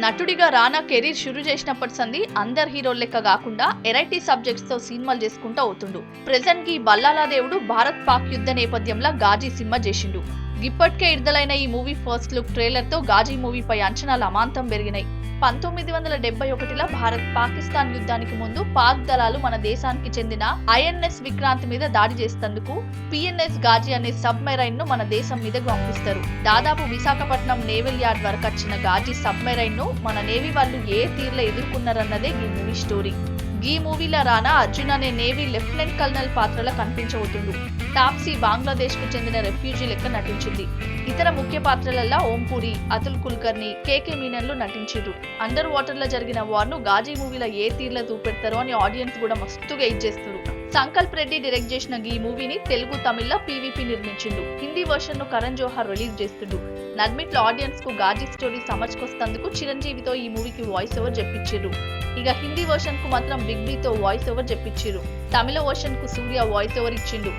నటుడిగా రానా కెరీర్ షురు చేసినప్పటి సంది అందరు హీరోల లెక్క కాకుండా ఎరైటీ సబ్జెక్ట్స్ తో సినిమాలు చేసుకుంటూ అవుతుండు. ప్రెజెంట్ కి బల్లాలా దేవుడు భారత్ పాక్ యుద్ధ నేపథ్యంలో గాజీ సినిమా చేసిండు. ఇప్పటికే విడుదలైన ఈ మూవీ ఫస్ట్ లుక్ ట్రైలర్ తో గాజీ మూవీపై అంచనాలు అమాంతం పెరిగినాయి. 1971లో భారత్ పాకిస్తాన్ యుద్ధానికి ముందు పాక్ దళాలు మన దేశానికి చెందిన ఐఎన్ఎస్ విక్రాంత్ మీద దాడి చేసేందుకు పిఎన్ఎస్ గాజీ అనే సబ్ మెరైన్ ను మన దేశం మీదకు పంపిస్తారు. దాదాపు విశాఖపట్నం నేవల్ యార్డ్ వరకు వచ్చిన గాజీ సబ్ మెరైన్ ను మన నేవీ వాళ్ళు ఏ తీరులో ఎదుర్కొన్నారన్నదే ఈ మూవీ స్టోరీ. ఈ మూవీలో రానా అర్జున్ అనే నేవీ లెఫ్టినెంట్ కల్నల్ పాత్రలో కనిపించబోతుండు. టాప్సీ బంగ్లాదేశ్ కు చెందిన రెఫ్యూజీ లెక్క నటించింది. ఇతర ముఖ్య పాత్రలలో ఓంపూరి, అతుల్ కుల్కర్ని, కేకే మీనన్లు నటించారు. అండర్ వాటర్ లో జరిగిన వార్ ను గాజీ మూవీలో ఏ తీరులో చూపెడతారో అని ఆడియన్స్ కూడా మస్తుగా ఇచ్చేస్తారు. సంకల్ప్ రెడ్డి డైరెక్ట్ చేసిన ఈ మూవీని తెలుగు, తమిళ్లో పీవీపీ నిర్మించిండు. హిందీ వర్షన్ ను కరణ్ జోహార్ రిలీజ్ చేస్తుండు. నడ్మిట్లో ఆడియన్స్ కు గాజీ స్టోరీ సమర్చుకొస్తందుకు చిరంజీవితో ఈ మూవీకి వాయిస్ ఓవర్ చెప్పించారు. ఇక హిందీ వర్షన్ కు మాత్రం బిగ్ బీతో వాయిస్ ఓవర్ చెప్పించారు. తమిళ వర్షన్ కు సూర్య వాయిస్ ఓవర్ ఇచ్చిండు.